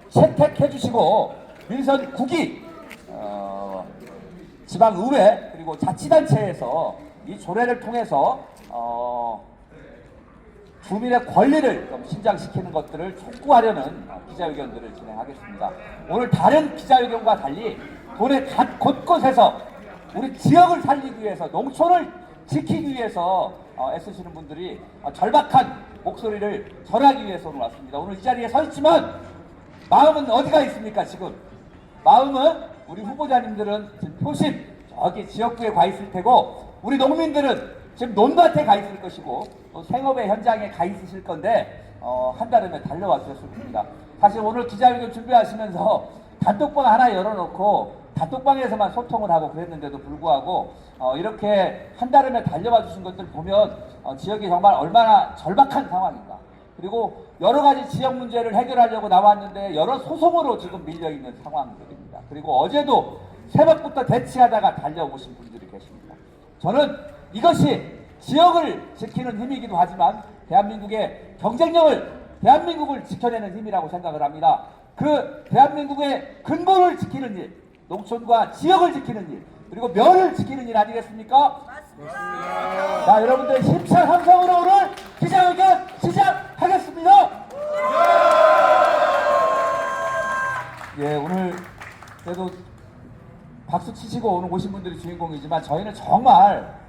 채택해 주시고 민선 국이 지방의회 그리고 자치단체에서 이 조례를 통해서 주민의 권리를 좀 신장시키는 것들을 촉구하려는 기자회견들을 진행하겠습니다. 오늘 다른 기자회견과 달리 도내 곳곳에서 우리 지역을 살리기 위해서, 농촌을 지키기 위해서 애쓰시는 분들이 절박한 목소리를 전하기 위해서 오늘 왔습니다. 오늘 이 자리에 서 있지만 마음은 어디가 있습니까? 지금 마음은 우리 후보자님들은 지금 표심 저기 지역구에 가 있을 테고, 우리 농민들은 지금 논밭에 가 있을 것이고 또 생업의 현장에 가 있으실 건데 한달음에 달려와 주셨습니다. 사실 오늘 기자회견 준비하시면서 단톡방 하나 열어놓고 단톡방에서만 소통을 하고 그랬는데도 불구하고 이렇게 한달음에 달려와 주신 것들 보면 지역이 정말 얼마나 절박한 상황인가. 그리고 여러 가지 지역 문제를 해결하려고 나왔는데 여러 소송으로 지금 밀려있는 상황들입니다. 그리고 어제도 새벽부터 대치하다가 달려오신 분들이 계십니다. 저는 이것이 지역을 지키는 힘이기도 하지만 대한민국의 경쟁력을, 대한민국을 지켜내는 힘이라고 생각을 합니다. 그 대한민국의 근본을 지키는 일, 농촌과 지역을 지키는 일, 그리고 면을 지키는 일 아니겠습니까? 맞습니다. 자, 여러분들 힘찬 함성으로 오늘 기자회견 시작하겠습니다. 예, 오늘 그래도 박수 치시고 오신 분들이 주인공이지만 저희는 정말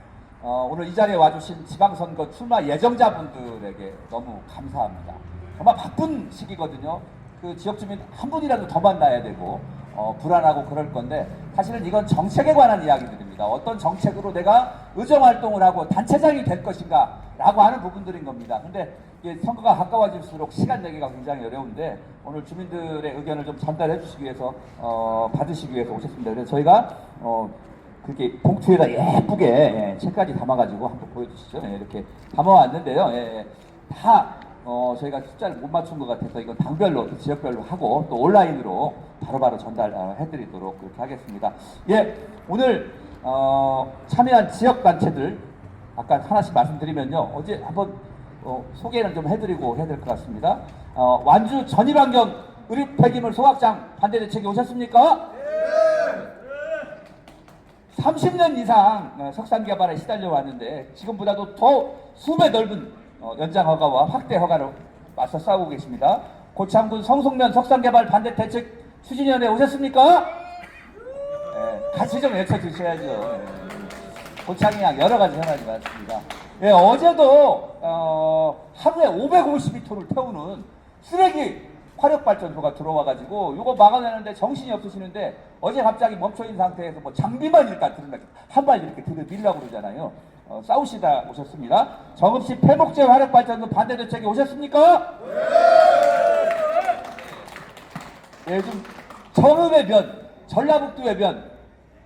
오늘 이 자리에 와주신 지방선거 출마 예정자분들에게 너무 감사합니다. 정말 바쁜 시기거든요. 그 지역 주민 한 분이라도 더 만나야 되고 불안하고 그럴 건데, 사실은 이건 정책에 관한 이야기들입니다. 어떤 정책으로 내가 의정활동을 하고 단체장이 될 것인가 라고 하는 부분들인 겁니다. 근데 선거가 가까워질수록 시간 내기가 굉장히 어려운데 오늘 주민들의 의견을 좀 전달해 주시기 위해서 받으시기 위해서 오셨습니다. 그래서 저희가 그렇게 봉투에다 예쁘게 책까지 담아가지고 한번 보여주시죠. 이렇게 담아왔는데요. 다 저희가 숫자를 못 맞춘 것 같아서 이건 당별로, 지역별로 하고 또 온라인으로 바로바로 전달해드리도록 그렇게 하겠습니다. 예, 오늘 참여한 지역단체들 아까 하나씩 말씀드리면요. 어제 한번 소개를 좀 해드리고 해야 될 것 같습니다. 완주 전일환경 의료 폐기물 소각장 반대대책에 오셨습니까? 30년 이상 석산 개발에 시달려 왔는데 지금보다도 더 수배 넓은 연장 허가와 확대 허가로 맞서 싸우고 계십니다. 고창군 성송면 석산 개발 반대 대책 추진위원회 오셨습니까? 네, 같이 좀 외쳐주셔야죠. 네. 고창이랑 여러 가지 현안이 많습니다. 네, 어제도 하루에 550톤을 태우는 쓰레기 화력발전소가 들어와가지고 이거 막아내는데 정신이 없으시는데 어제 갑자기 멈춰있는 상태에서 뭐 장비만 일단 들으면 한 발 이렇게 들이밀라고 그러잖아요. 싸우시다 오셨습니다. 정읍시 폐목재 화력발전소 반대 대책에 오셨습니까? 네, 요즘 정읍의 면, 전라북도의 면,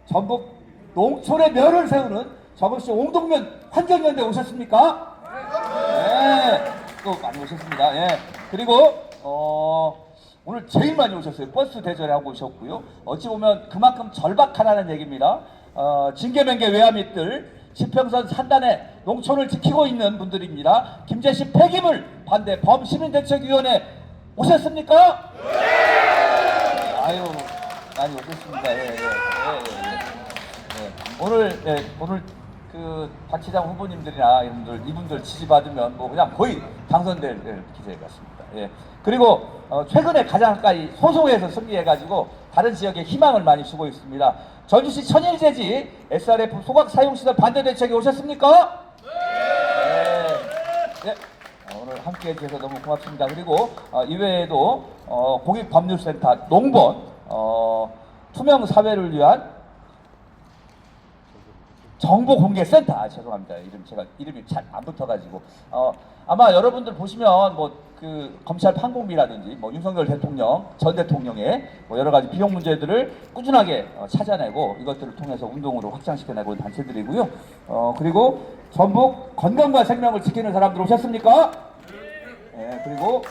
전북 농촌의 면을 세우는 정읍시 옹동면 환경연대 오셨습니까? 네, 또 많이 오셨습니다. 예. 그리고 오늘 제일 많이 오셨어요. 버스 대절에 하고 오셨고요. 어찌 보면 그만큼 절박하다는 얘기입니다. 징계명계 외야밑들 지평선 산단에 농촌을 지키고 있는 분들입니다. 김제시 폐기물 반대 범시민대책위원회 오셨습니까? 네! 아유, 많이 오셨습니다. 예. 오늘 그 박시장 후보님들이나 이분들 지지받으면 뭐 그냥 거의 당선될 기세 같습니다. 예. 그리고 최근에 가장 가까이 소송에서 승리해가지고 다른 지역에 희망을 많이 주고 있습니다. 전주시 천일제지 SRF 소각 사용시설 반대 대책에 오셨습니까? 네. 오늘 함께해 주셔서 너무 고맙습니다. 그리고 이외에도 공익법률센터 농본 투명 사회를 위한 정보공개센터, 죄송합니다. 제가 이름이 잘 안 붙어가지고 아마 여러분들 보시면 뭐 그 검찰 판공비라든지 뭐 윤석열 대통령, 전 대통령의 뭐 여러 가지 비용 문제들을 꾸준하게 찾아내고 이것들을 통해서 운동으로 확장시켜내고 있는 단체들이고요. 그리고 전북 건강과 생명을 지키는 사람들 오셨습니까? 네, 그리고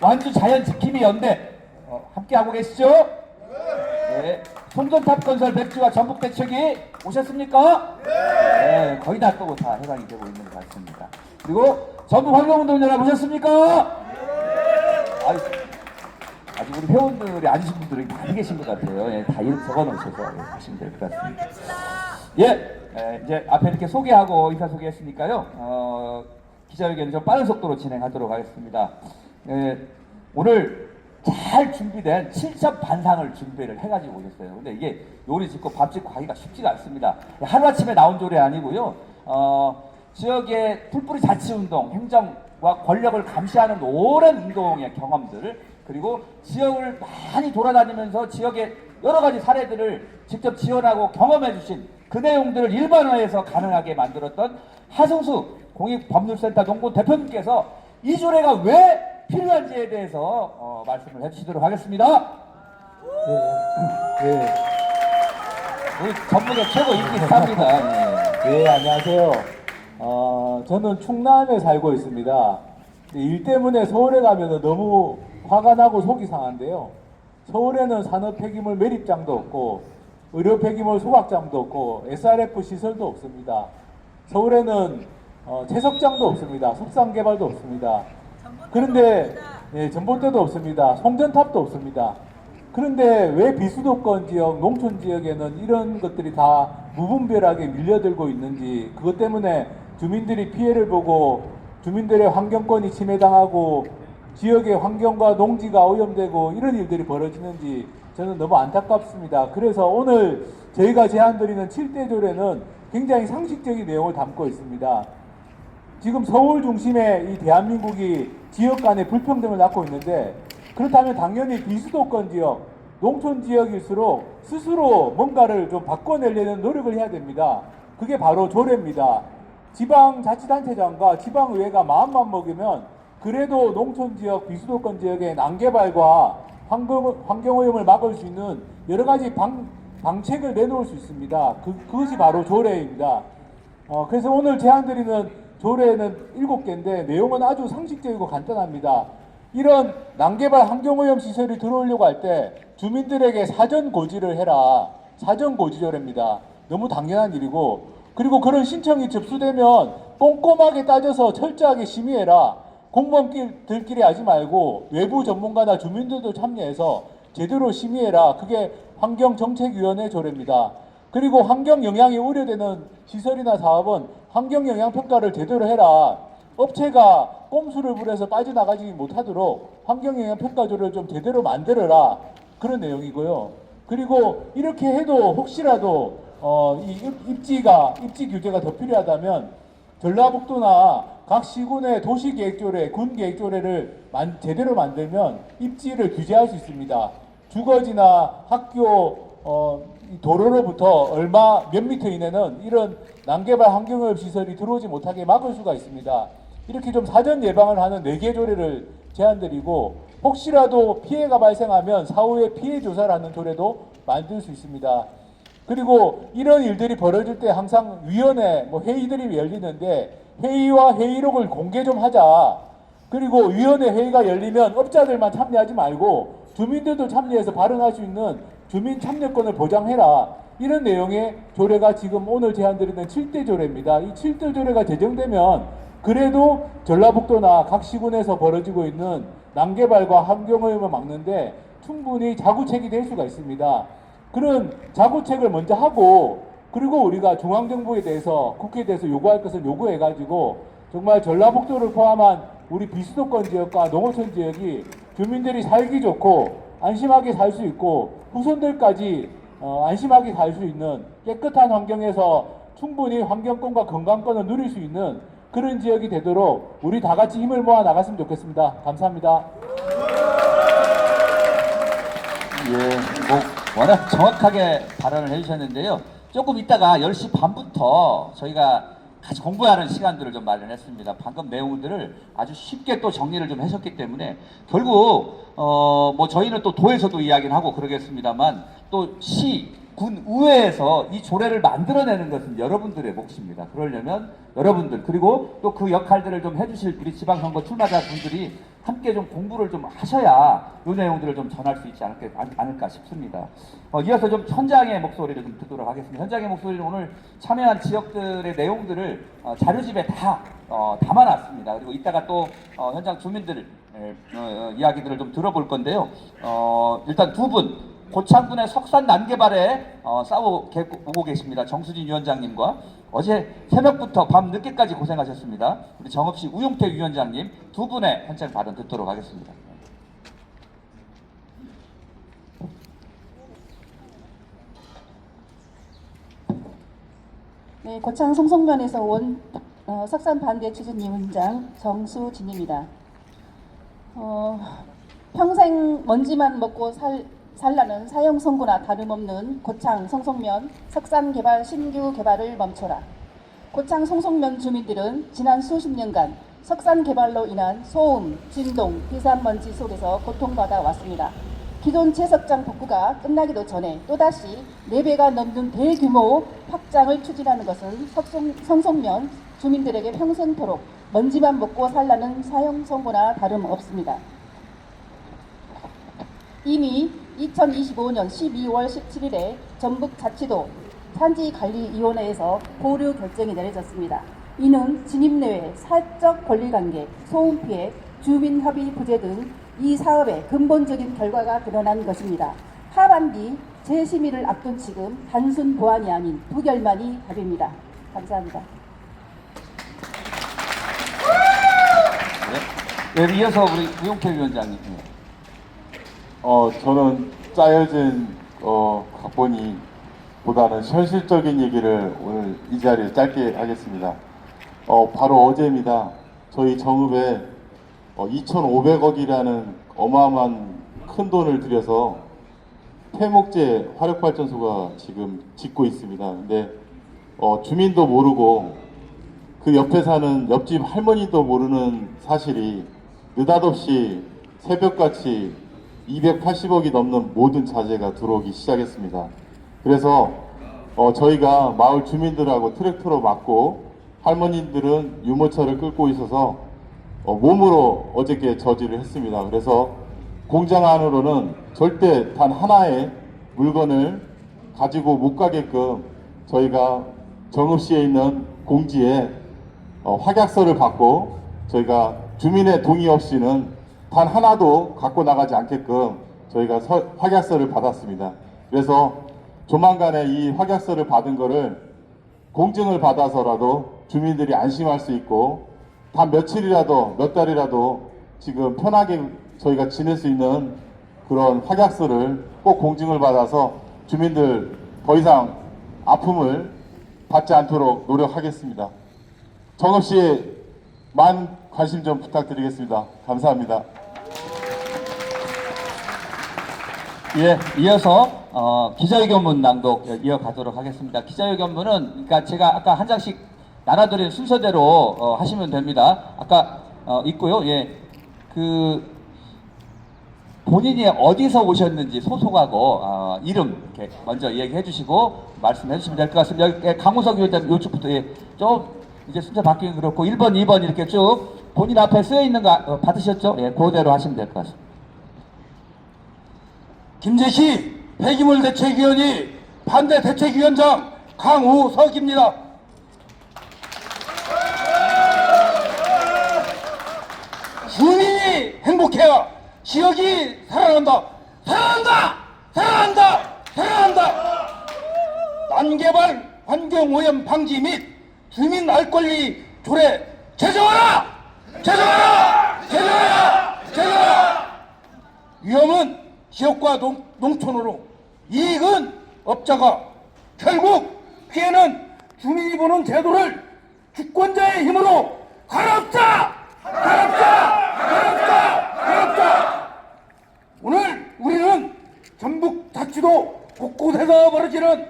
완주 자연지킴이 연대 함께 하고 계시죠? 네. 송전탑 건설 백지와 전북 대책이 오셨습니까? 네, 거의 다 해당이 되고 있는 것 같습니다. 그리고 전북 환경운동연합 오셨습니까? 아직 우리 회원들이 아니신 분들이 많이 계신 것 같아요. 예, 다 이름 적어 놓으셔서 하시면 될 것 같습니다. 예, 이제 앞에 이렇게 소개하고 의사 소개했으니까요. 기자회견 좀 빠른 속도로 진행하도록 하겠습니다. 예, 오늘 잘 준비된 7점 반상을 준비를 해가지고 오셨어요. 근데 이게 요리 짓고 밥 짓고 하기가 쉽지가 않습니다. 하루아침에 나온 조례 아니고요. 지역의 풀뿌리 자치운동, 행정과 권력을 감시하는 오랜 운동의 경험들, 그리고 지역을 많이 돌아다니면서 지역의 여러 가지 사례들을 직접 지원하고 경험해 주신 그 내용들을 일반화해서 가능하게 만들었던 하승수 공익법률센터 농군 대표님께서 이 조례가 왜 필요한지에 대해서 말씀을 해주시도록 하겠습니다. 네. 우리 전북의 최고 인기 스타입니다. 네, 안녕하세요. 저는 충남에 살고 있습니다. 일 때문에 서울에 가면 너무 화가 나고 속이 상한데요. 서울에는 산업 폐기물 매립장도 없고 의료 폐기물 소각장도 없고 SRF 시설도 없습니다. 서울에는 채석장도 없습니다. 석상 개발도 없습니다. 그런데 전봇대도 없습니다. 송전탑도 없습니다. 그런데 왜 비수도권 지역, 농촌 지역에는 이런 것들이 다 무분별하게 밀려들고 있는지, 그것 때문에 주민들이 피해를 보고 주민들의 환경권이 침해당하고 지역의 환경과 농지가 오염되고 이런 일들이 벌어지는지 저는 너무 안타깝습니다. 그래서 오늘 저희가 제안드리는 7대 조례는 굉장히 상식적인 내용을 담고 있습니다. 지금 서울 중심의 이 대한민국이 지역 간의 불평등을 낳고 있는데, 그렇다면 당연히 비수도권 지역, 농촌 지역일수록 스스로 뭔가를 좀 바꿔내려는 노력을 해야 됩니다. 그게 바로 조례입니다. 지방자치단체장과 지방의회가 마음만 먹으면 그래도 농촌 지역, 비수도권 지역의 난개발과 환경오염을 막을 수 있는 여러 가지 방책을 내놓을 수 있습니다. 그것이 바로 조례입니다. 그래서 오늘 제안드리는 조례는 7개인데 내용은 아주 상식적이고 간단합니다. 이런 난개발 환경오염 시설이 들어오려고 할 때 주민들에게 사전 고지를 해라. 사전 고지 조례입니다. 너무 당연한 일이고, 그리고 그런 신청이 접수되면 꼼꼼하게 따져서 철저하게 심의해라. 공무원들끼리 하지 말고 외부 전문가나 주민들도 참여해서 제대로 심의해라. 그게 환경정책위원회 조례입니다. 그리고 환경 영향이 우려되는 시설이나 사업은 환경 영향 평가를 제대로 해라. 업체가 꼼수를 부려서 빠져나가지 못하도록 환경 영향 평가조를 좀 제대로 만들어라. 그런 내용이고요. 그리고 이렇게 해도 혹시라도 이 입지 규제가 더 필요하다면 전라북도나 각 시군의 도시계획조례, 군계획조례를 제대로 만들면 입지를 규제할 수 있습니다. 주거지나 학교, 도로로부터 몇 미터 이내는 이런 난개발 환경오염 시설이 들어오지 못하게 막을 수가 있습니다. 이렇게 좀 사전 예방을 하는 4개 조례를 제안드리고, 혹시라도 피해가 발생하면 사후에 피해 조사를 하는 조례도 만들 수 있습니다. 그리고 이런 일들이 벌어질 때 항상 위원회, 회의들이 열리는데 회의와 회의록을 공개 좀 하자. 그리고 위원회 회의가 열리면 업자들만 참여하지 말고 주민들도 참여해서 발언할 수 있는 주민 참여권을 보장해라. 이런 내용의 조례가 지금 오늘 제안드리는 7대 조례입니다. 이 7대 조례가 제정되면 그래도 전라북도나 각 시군에서 벌어지고 있는 난개발과 환경오염을 막는데 충분히 자구책이 될 수가 있습니다. 그런 자구책을 먼저 하고, 그리고 우리가 중앙정부에 대해서, 국회에 대해서 요구할 것을 요구해가지고 정말 전라북도를 포함한 우리 비수도권 지역과 농어촌 지역이 주민들이 살기 좋고 안심하게 살 수 있고 후손들까지 안심하게 살 수 있는 깨끗한 환경에서 충분히 환경권과 건강권을 누릴 수 있는 그런 지역이 되도록 우리 다 같이 힘을 모아 나갔으면 좋겠습니다. 감사합니다. 예, 워낙 정확하게 발언을 해주셨는데요. 조금 이따가 10시 반부터 저희가 같이 공부하는 시간들을 좀 마련했습니다. 방금 내용들을 아주 쉽게 또 정리를 좀 하셨기 때문에 결국 저희는 또 도에서도 이야기를 하고 그러겠습니다만 또 시, 군, 의회에서 이 조례를 만들어내는 것은 여러분들의 몫입니다. 그러려면 여러분들, 그리고 또 그 역할들을 좀 해주실 우리 지방선거 출마자분들이 함께 좀 공부를 좀 하셔야 이 내용들을 좀 전할 수 있지 않을까 싶습니다. 이어서 좀 현장의 목소리를 좀 듣도록 하겠습니다. 현장의 목소리는 오늘 참여한 지역들의 내용들을 자료집에 다 담아놨습니다. 그리고 이따가 또 현장 주민들 이야기들을 좀 들어볼 건데요. 일단 두 분, 고창군의 석산 난개발에 싸워오고 계십니다. 정수진 위원장님과 어제 새벽부터 밤 늦게까지 고생하셨습니다. 우리 정읍시 우용태 위원장님 두 분의 현장 발언 듣도록 하겠습니다. 네, 고창 송송면에서 온 석산 반대 추진위 원장 정수진입니다. 평생 먼지만 먹고 살라는 사형 선고나 다름없는 고창 송송면 석산 개발 신규 개발을 멈춰라. 고창 송송면 주민들은 지난 수십 년간 석산 개발로 인한 소음, 진동, 비산먼지 속에서 고통받아 왔습니다. 기존 채석장 복구가 끝나기도 전에 또다시 4배가 넘는 대규모 확장을 추진하는 것은 성송면 주민들에게 평생토록 먼지만 먹고 살라는 사형 선고나 다름없습니다. 이미 2025년 12월 17일에 전북자치도 산지관리위원회에서 보류 결정이 내려졌습니다. 이는 진입내외, 사적 권리관계, 소음피해, 주민협의 부재 등 이 사업의 근본적인 결과가 드러난 것입니다. 하반기 재심의를 앞둔 지금 단순 보완이 아닌 부결만이 답입니다. 감사합니다. 네, 이어서 우리 우용태 위원장님. 저는 짜여진 각본보다는 현실적인 얘기를 오늘 이 자리에 짧게 하겠습니다. 바로 어제입니다. 저희 정읍에 2,500억이라는 어마어마한 큰 돈을 들여서 폐목재 화력발전소가 지금 짓고 있습니다. 근데 주민도 모르고 그 옆에 사는 옆집 할머니도 모르는 사실이 느닷없이 새벽같이 280억이 넘는 모든 자재가 들어오기 시작했습니다. 그래서 저희가 마을 주민들하고 트랙터로 막고 할머니들은 유모차를 끌고 있어서 몸으로 어저께 저지를 했습니다. 그래서 공장 안으로는 절대 단 하나의 물건을 가지고 못 가게끔 저희가 정읍시에 있는 공지에 확약서를 받고 저희가 주민의 동의 없이는 단 하나도 갖고 나가지 않게끔 저희가 확약서를 받았습니다. 그래서 조만간에 이 확약서를 받은 거를 공증을 받아서라도 주민들이 안심할 수 있고 단 며칠이라도 몇 달이라도 지금 편하게 저희가 지낼 수 있는 그런 확약서를 꼭 공증을 받아서 주민들 더 이상 아픔을 받지 않도록 노력하겠습니다. 정읍시에 많은 관심 좀 부탁드리겠습니다. 감사합니다. 예, 이어서 기자회견문 낭독 이어가도록 하겠습니다. 기자회견문은 그러니까 제가 아까 한 장씩 나눠드린 순서대로 하시면 됩니다. 아까 있고요. 예, 본인이 어디서 오셨는지 소속하고 이름 이렇게 먼저 얘기해 주시고 말씀해 주시면 될 것 같습니다. 여기 강우석 위원장 요쪽부터 좀 이제 순서 바뀌긴 그렇고 1번, 2번 이렇게 쭉 본인 앞에 쓰여 있는 거 받으셨죠? 예, 그대로 하시면 될 것 같습니다. 김재시 폐기물 대책위원회 반대 대책위원장 강우석입니다. 주민이 행복해야 지역이 살아난다. 살아난다. 살아난다. 살아난다. 난개발 환경오염 방지 및 주민 알 권리 조례 제정하라. 제정하라. 제정하라. 제정하라. 위험은 지역과 농촌으로, 이익은 업자가, 결국 피해는 주민이 보는 제도를 주권자의 힘으로 가롭자! 가롭자! 가롭자! 가롭자! 오늘 우리는 전북자치도 곳곳에서 벌어지는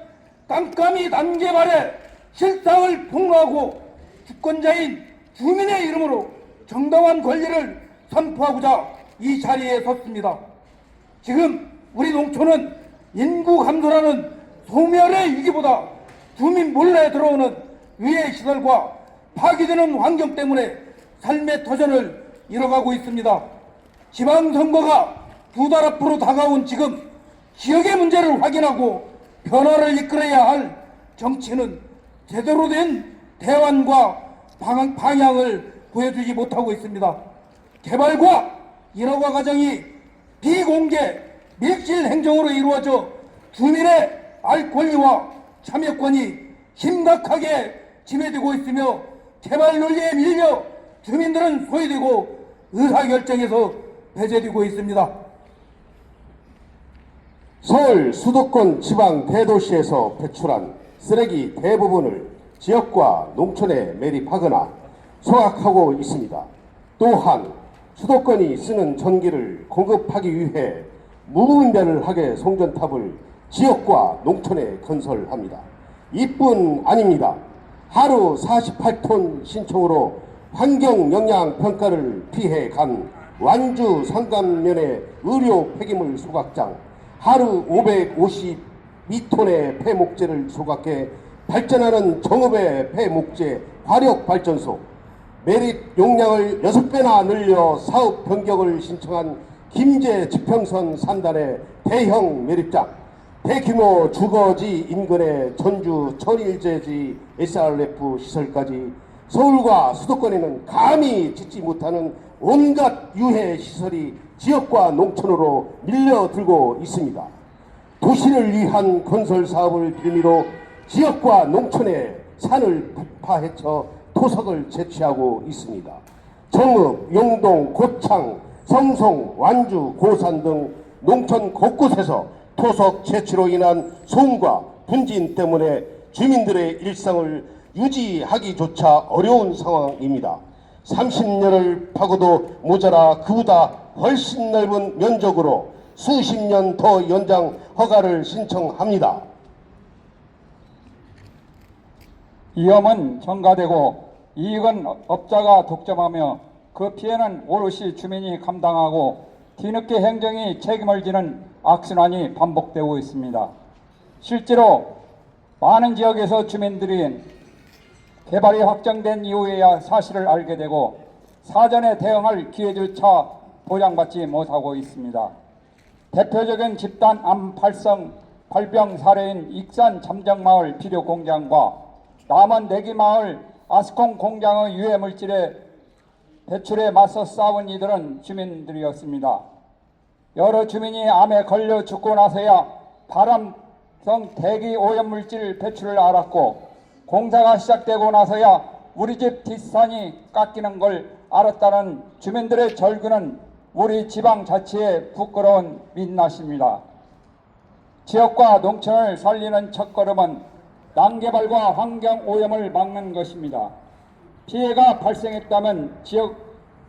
깜깜이 난개발의 실상을 폭로하고 주권자인 주민의 이름으로 정당한 권리를 선포하고자 이 자리에 섰습니다. 지금 우리 농촌은 인구 감소라는 소멸의 위기보다 주민 몰래 들어오는 위해 시설과 파괴되는 환경 때문에 삶의 터전을 잃어가고 있습니다. 지방선거가 2달 앞으로 다가온 지금 지역의 문제를 확인하고 변화를 이끌어야 할 정치는 제대로 된 대안과 방향을 보여주지 못하고 있습니다. 개발과 일허가 과정이 비공개 밀실 행정으로 이루어져 주민의 알 권리와 참여권이 심각하게 침해되고 있으며 개발 논리에 밀려 주민들은 소외되고 의사결정에서 배제되고 있습니다. 서울 수도권 지방 대도시에서 배출한 쓰레기 대부분을 지역과 농촌에 매립하거나 소각하고 있습니다. 또한 수도권이 쓰는 전기를 공급하기 위해 무분별하게 송전탑을 지역과 농촌에 건설합니다. 이뿐 아닙니다. 하루 48톤 신청으로 환경영향평가를 피해 간 완주 상감면의 의료 폐기물 소각장, 하루 552톤의 폐목재를 소각해 발전하는 정읍의 폐목재 화력발전소, 매립 용량을 6배나 늘려 사업 변경을 신청한 김제 지평선 산단의 대형 매립장, 대규모 주거지 인근의 전주 천일제지 SRF 시설까지 서울과 수도권에는 감히 짓지 못하는 온갖 유해 시설이 지역과 농촌으로 밀려들고 있습니다. 도시를 위한 건설 사업을 빌미로 지역과 농촌에 산을 파헤쳐 토석을 채취하고 있습니다. 정읍, 용동, 고창, 성송, 완주, 고산 등 농촌 곳곳에서 토석 채취로 인한 소음과 분진 때문에 주민들의 일상을 유지하기조차 어려운 상황입니다. 30년을 파고도 모자라 그보다 훨씬 넓은 면적으로 수십 년 더 연장 허가를 신청합니다. 위험은 전가되고 이익은 업자가 독점하며 그 피해는 오롯이 주민이 감당하고 뒤늦게 행정이 책임을 지는 악순환이 반복되고 있습니다. 실제로 많은 지역에서 주민들이 개발이 확정된 이후에야 사실을 알게 되고 사전에 대응할 기회조차 보장받지 못하고 있습니다. 대표적인 집단 암 발병 사례인 익산 잠정마을 비료공장과 남원 내기마을 아스콘 공장의 유해물질의 배출에 맞서 싸운 이들은 주민들이었습니다. 여러 주민이 암에 걸려 죽고 나서야 발암성 대기 오염물질 배출을 알았고 공사가 시작되고 나서야 우리 집 뒷산이 깎이는 걸 알았다는 주민들의 절규는 우리 지방자치의 부끄러운 민낯입니다. 지역과 농촌을 살리는 첫걸음은 난개발과 환경오염을 막는 것입니다. 피해가 발생했다면 지역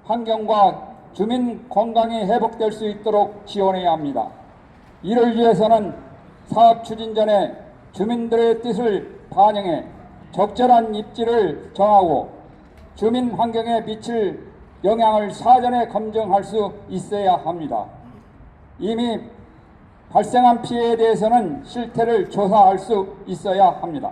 환경과 주민 건강이 회복될 수 있도록 지원해야 합니다. 이를 위해서는 사업 추진 전에 주민들의 뜻을 반영해 적절한 입지를 정하고 주민 환경에 미칠 영향을 사전에 검증할 수 있어야 합니다. 이미 발생한 피해에 대해서는 실태를 조사할 수 있어야 합니다.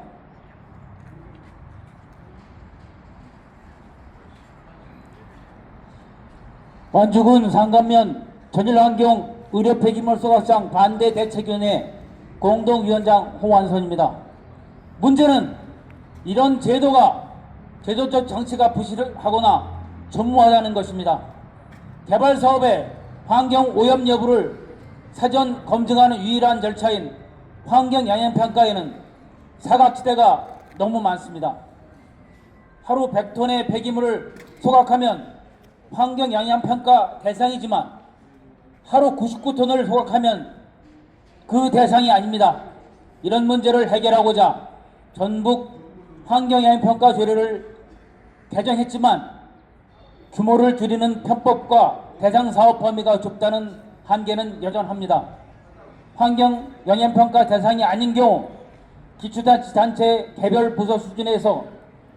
완주군 상감면 전일환경 의료 폐기물 소각장 반대 대책위원회 공동위원장 홍완선입니다. 문제는 이런 제도적 장치가 부실하거나 전무하다는 것입니다. 개발 사업의 환경 오염 여부를 사전 검증하는 유일한 절차인 환경 영향평가에는 사각지대가 너무 많습니다. 하루 100톤의 폐기물을 소각하면 환경 영향평가 대상이지만 하루 99톤을 소각하면 그 대상이 아닙니다. 이런 문제를 해결하고자 전북 환경영향평가 조례를 개정했지만 규모를 줄이는 편법과 대상 사업 범위가 좁다는 한계는 여전합니다. 환경영향평가 대상이 아닌 경우 기초자치단체 개별 부서 수준에서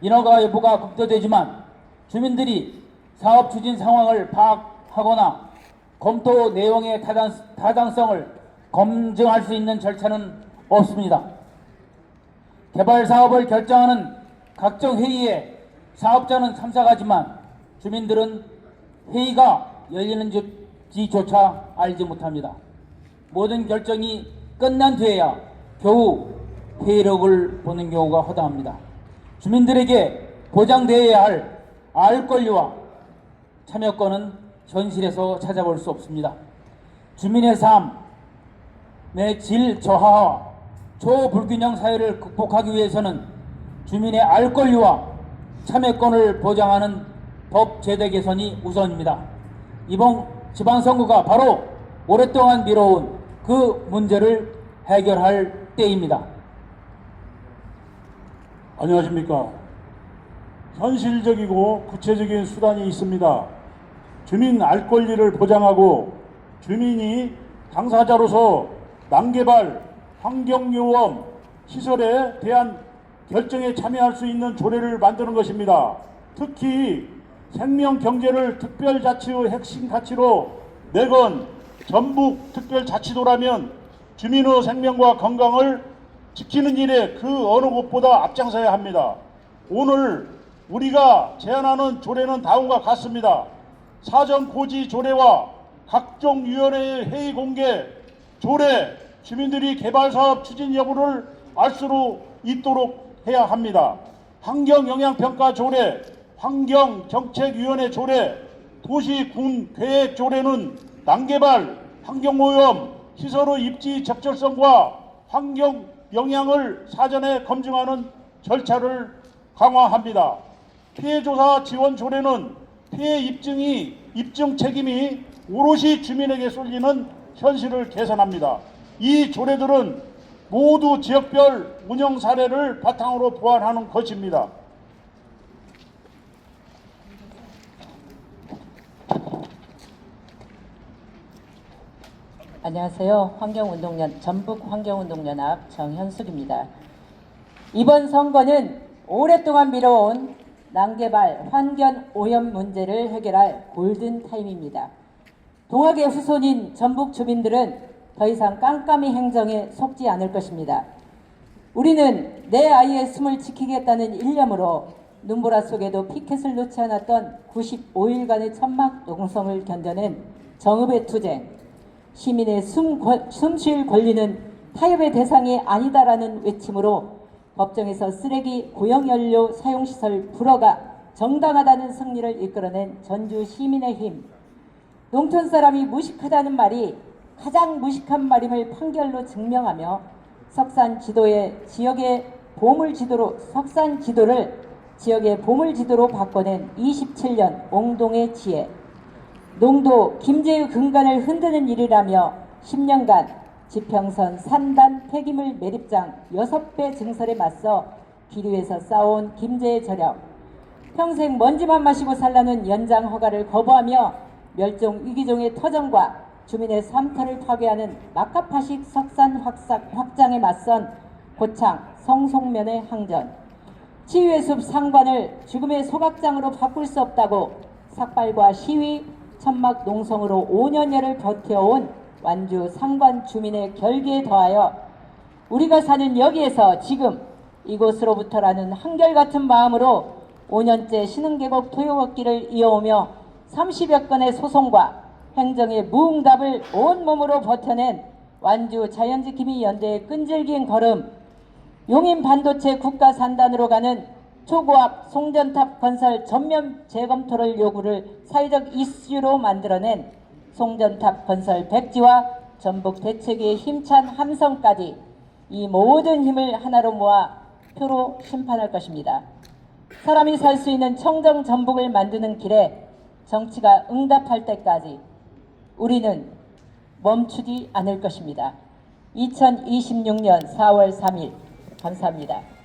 인허가 여부가 검토되지만 주민들이 사업 추진 상황을 파악하거나 검토 내용의 타당성을 검증할 수 있는 절차는 없습니다. 개발 사업을 결정하는 각종 회의에 사업자는 참석하지만 주민들은 회의가 열리는지조차 알지 못합니다. 모든 결정이 끝난 뒤에야 겨우 회의록을 보는 경우가 허다합니다. 주민들에게 보장되어야 할 알 권리와 참여권은 현실에서 찾아볼 수 없습니다. 주민의 삶의 질 저하와 초불균형 사회를 극복하기 위해서는 주민의 알 권리와 참여권을 보장하는 법 제도 개선이 우선입니다. 이번 지방선거가 바로 오랫동안 미뤄온 그 문제를 해결할 때입니다. 안녕하십니까. 현실적이고 구체적인 수단이 있습니다. 주민 알 권리를 보장하고 주민이 당사자로서 난개발, 환경요원, 시설에 대한 결정에 참여할 수 있는 조례를 만드는 것입니다. 특히 생명경제를 특별자치의 핵심 가치로 내건 전북 특별자치도라면 주민의 생명과 건강을 지키는 일에 그 어느 곳보다 앞장서야 합니다. 오늘 우리가 제안하는 조례는 다음과 같습니다. 사전 고지 조례와 각종 위원회의 회의 공개 조례, 주민들이 개발사업 추진 여부를 알 수 있도록 해야 합니다. 환경영향평가 조례, 환경정책위원회 조례, 도시군 계획 조례는 난개발, 환경오염, 시설의 입지 적절성과 환경 영향을 사전에 검증하는 절차를 강화합니다. 피해조사 지원 조례는 피해 입증 책임이 오롯이 주민에게 쏠리는 현실을 개선합니다. 이 조례들은 모두 지역별 운영 사례를 바탕으로 보완하는 것입니다. 안녕하세요. 전북 환경운동연합 정현숙입니다. 이번 선거는 오랫동안 미뤄온 난개발, 환경 오염 문제를 해결할 골든타임입니다. 동학의 후손인 전북 주민들은 더 이상 깜깜이 행정에 속지 않을 것입니다. 우리는 내 아이의 숨을 지키겠다는 일념으로 눈보라 속에도 피켓을 놓지 않았던 95일간의 천막 농성을 견뎌낸 정읍의 투쟁, 시민의 숨 쉴 권리는 타협의 대상이 아니다라는 외침으로 법정에서 쓰레기 고용연료 사용시설 불허가 정당하다는 승리를 이끌어낸 전주 시민의 힘, 농촌 사람이 무식하다는 말이 가장 무식한 말임을 판결로 증명하며 석산 지도를 지역의 보물 지도로 바꿔낸 27년 옹동의 지혜, 농도 김제의 근간을 흔드는 일이라며 10년간 지평선 산단 폐기물 매립장 6배 증설에 맞서 길 위에서 싸워온 김제의 저력, 평생 먼지만 마시고 살라는 연장 허가를 거부하며 멸종 위기종의 터전과 주민의 삶터를 파괴하는 막가파식 석산 확장에 맞선 고창 성송면의 항전, 치유의 숲 상관을 죽음의 소각장으로 바꿀 수 없다고 삭발과 시위, 천막 농성으로 5년여를 버텨온 완주 상관 주민의 결기에 더하여 우리가 사는 여기에서 지금 이곳으로부터라는 한결같은 마음으로 5년째 신흥계곡 토요걷기를 이어오며 30여 건의 소송과 행정의 무응답을 온몸으로 버텨낸 완주 자연지킴이 연대의 끈질긴 걸음, 용인 반도체 국가산단으로 가는 초고압 송전탑 건설 전면 재검토를 요구를 사회적 이슈로 만들어낸 송전탑 건설 백지와 전북 대책위의 힘찬 함성까지 이 모든 힘을 하나로 모아 표로 심판할 것입니다. 사람이 살 수 있는 청정 전북을 만드는 길에 정치가 응답할 때까지 우리는 멈추지 않을 것입니다. 2026년 4월 3일 감사합니다.